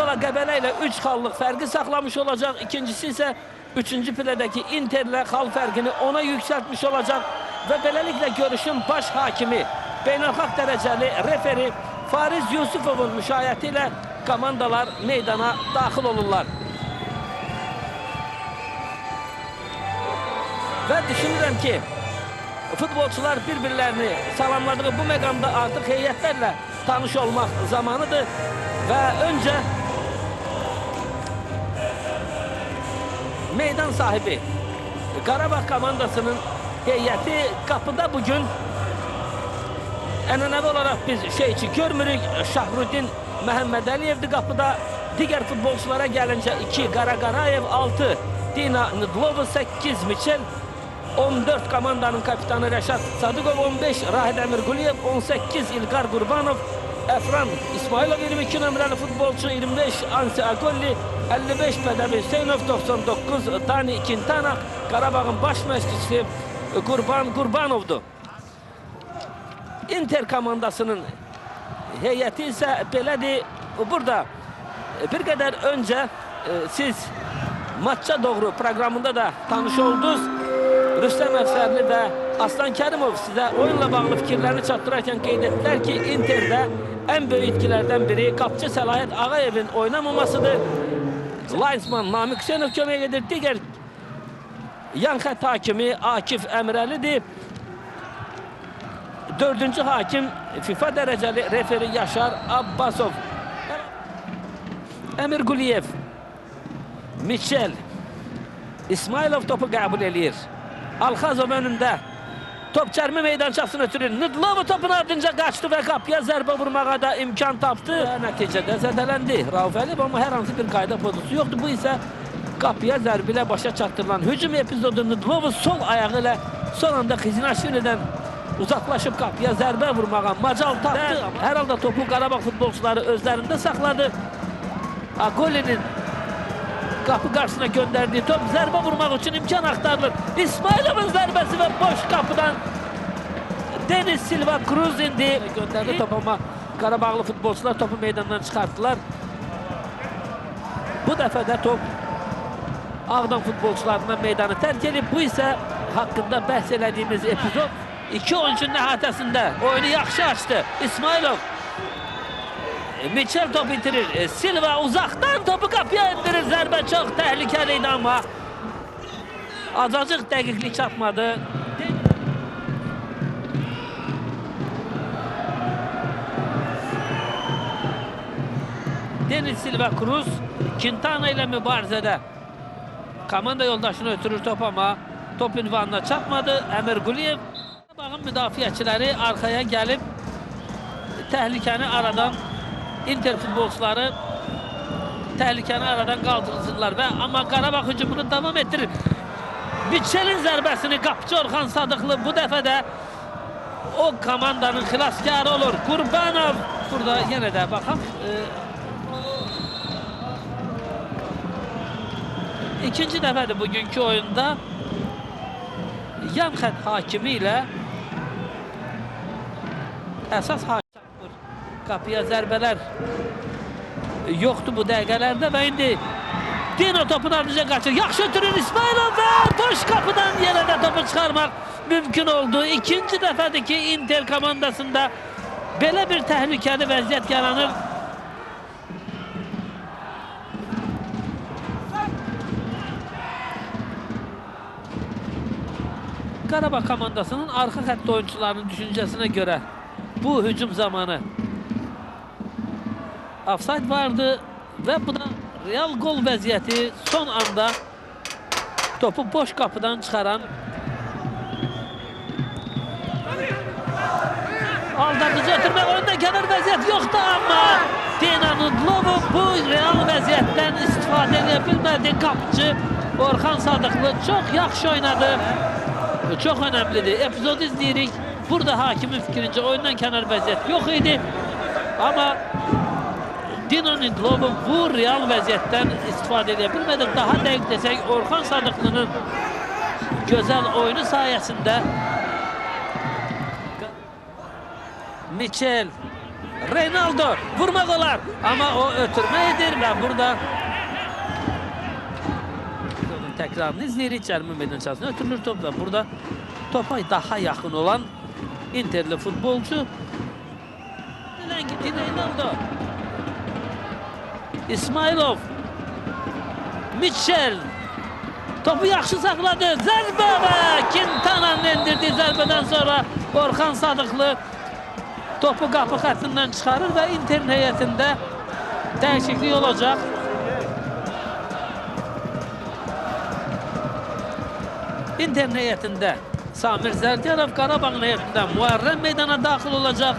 əvvəla Qəbələ ilə 3 xallıq fərqi saxlamış olacaq. İkincisi isə 3-cü pilədəki Interlə xal fərqini 10-a yüksəltmiş olacaq. Və beləliklə görüşün baş hakimi, beynəlxalq dərəcəli referi Fariz Yusufovun müşayiəti ilə komandalar meydana daxil olurlar. Və düşünürəm ki, futbolçular bir-birlərini salamladığı bu məqamda artıq heyətlərlə tanış olmaq zamanıdır. Və öncə meydan sahibi Qarabağ komandasının heyəti qapıda bugün ənənəvi olaraq biz şeyçi görmürük. Şahrudin Məhəmmədəliyevdir qapıda. Digər futbolçulara gəlincə 2 Qaraqarayev, 6 Dina Nidlova, 8 Michel, 14 komandanın kapitanı Rəşad Sadıqov, 15 Rahid Əmirquliyev, 18 İlqar Qurbanov, Əfran İsmailov 22 nömrəli futbolçu, 25 Ansi Agolli, 55 Pədəvi Hüseynov, 99 Dani Quintana, Qarabağın baş məşqçisi Qurbanovdur. Inter komandasının heyəti isə belədir. Burada bir qədər öncə siz maça doğru proqramında da tanış oldunuz. Rüstəm Əfsərli və Aslan Kərimov sizə oyunla bağlı fikirlərini çatdırarkən qeyd etdilər ki, Interdə ən böyük itkilərdən biri qapıcı Səlahiyyət Ağayevin oynamamasıdır. Linesman Namiq Hüseynov kömək edir. Digər yan xətt hakimi Akif Əmrəlidir. 4-cü hakim FIFA dərəcəli referi Yaşar Abbasov. Əmirquliyev, Michel, İsmailov topu qəbul edir. Alxazov önündə. Top çərmə meydançasını ötürür. Nidlova topun ardınca qaçdı və qapıya zərbə vurmağa da imkan tapdı. Nəticədə zədələndi Rauf Əliyev, amma hər hansı bir qayda pozisi yoxdur. Bu isə qapıya zərbi ilə başa çatdırılan hücum epizodu. Nidlova sol ayağı ilə son anda Xizinaşvilidən uzaqlaşıb qapıya zərbə vurmağa macal tapdı. Hər halda topu Qarabağ futbolçuları özlərində saxladı. Agolinin qapı qarşısına göndərdiyi top zərbə vurmaq üçün imkan axtarılır. İsmailovun zərbəsi və boş qapıdan Deniz Silva Cruz indi. Göndərdi top, amma Qarabağlı futbolçular topu meydandan çıxartdılar. Bu dəfə də top Ağdam futbolçularından meydanı tərk edib. Bu isə haqqında bəhs elədiyimiz epizod. 2 oyuncunun əhatəsində oyunu yaxşı açdı. İsmailov. Michel topu itirir. Silva uzaqdan topu qapıya indirir. Zərbə çox təhlükəli idi, amma azacıq dəqiqlik çatmadı. Deniz Silva Cruz Quintana ilə mübarizədə komanda yoldaşını ötürür top, amma top ünvanına çatmadı. Əmirquliyev. Qarabağın müdafiəçiləri arxaya gəlib təhlükəni aradan, Inter futbolçuları təhlükəni aradan qaldırırlar və amma Qarabağ hücumunu davam etdirir. Mitchel'in zərbəsini qapıcı Orxan Sadıqlı bu dəfə də o komandanın xilaskarı olur. Qurbanov. Burada yenə də baxaq. İkinci dəfədir bugünkü oyunda yan xətt hakimi ilə əsas hakim qapıya zərbələr yoxdur bu dəqiqələrdə və indi Dino topun ardınca qaçır. Yaxşı ötürür İsmailov və boş qapıdan yenə də topu çıxarmaq mümkün oldu. İkinci dəfədir ki, Inter komandasında belə bir təhlükəli vəziyyət yaranır. Qarabağ komandasının arxa xətt oyuncularının düşüncəsinə görə bu hücum zamanı offside vardı və bu da real gol vəziyyəti. Son anda topu boş qapıdan çıxaran aldadıcı ötürmə oyunda kənar vəziyyət yoxdur, amma Dina Nidlova bu real vəziyyətdən istifadə edə bilmədi. Qapıcı Orxan Sadıqlı çox yaxşı oynadı. Çox önəmlidir. Epizodu izləyirik. Burada hakimin fikrincə oyundan kənar vəziyyət yox idi. Amma Dina Nidlova bu real vəziyyətdən istifadə edə bilmədi. Daha dəqiq desək, Orxan Sadıqlı'nın gözəl oyunu sayəsində Michel Reynaldo vurmaq olar. Amma o ötürmə edir və burada təkrarını izləyirik. Cərimə meydançasına ötürülür top və burada topa daha yaxın olan Interli futbolcu Reynaldo. İsmailov. Mitchell. Topu yaxşı saxladı. Zərbə və Quintana'nın endirdiyi zərbədən sonra Orxan Sadıqlı topu qapı xəttindən çıxarır və Interin heyətində dəyişiklik olacaq. Interin heyətində Samir Zərgərov, Qarabağın heyətində Muharrem meydana daxil olacaq.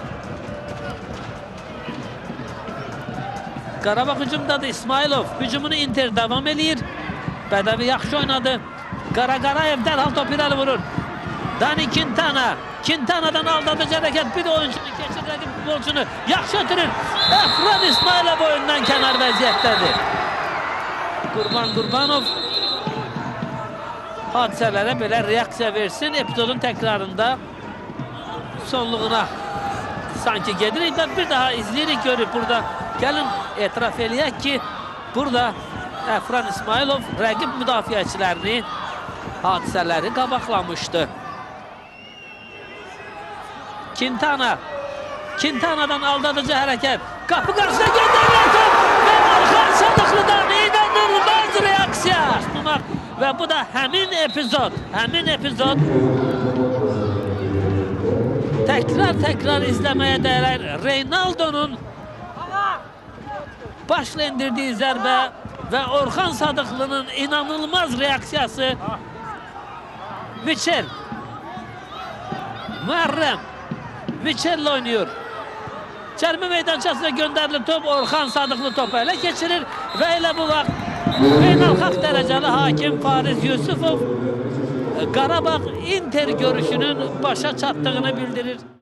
Qarabağ hücumdadır. İsmailov hücumunu Inter davam edir. Bədəvi yaxşı oynadı. Qaraqarayev dərhal topu irəli vurur. Dani Quintana. Quintana'dan aldadıcı hərəkət. Bir oyuncunu keçir, rəqib futbolcunu yaxşı ötürür. Əfran İsmailov oyundan kənar vəziyyətdədir. Qurban Qurbanov hadisələrə belə reaksiya versin. Epizodun təkrarında sonluğuna sanki gedirik və bir daha izləyirik, görüb burada. Gəlin etiraf eləyək ki, burada Əfran İsmailov rəqib müdafiəçilərini, hadisələri qabaqlamışdı. Quintana. Quintana'dan aldadıcı hərəkət. Qapı qarşısına göndərilir top və Orxan Sadıqlıdan inanılmaz reaksiya. Və bu da həmin epizod. Təkrar izləməyə dəyər. Reynaldo'nun başla indirdiyi zərbə və Orxan Sadıqlı'nın inanılmaz reaksiyası. Mitchell. Muharrem. Mitchell oynuyor. Cərimə meydançasına göndərilir top. Orxan Sadıqlı topu ələ keçirir və elə bu vaxt beynəlxalq dərəcəli hakim Fariz Yusufov Qarabağ Inter görüşünün başa çatdığını bildirir.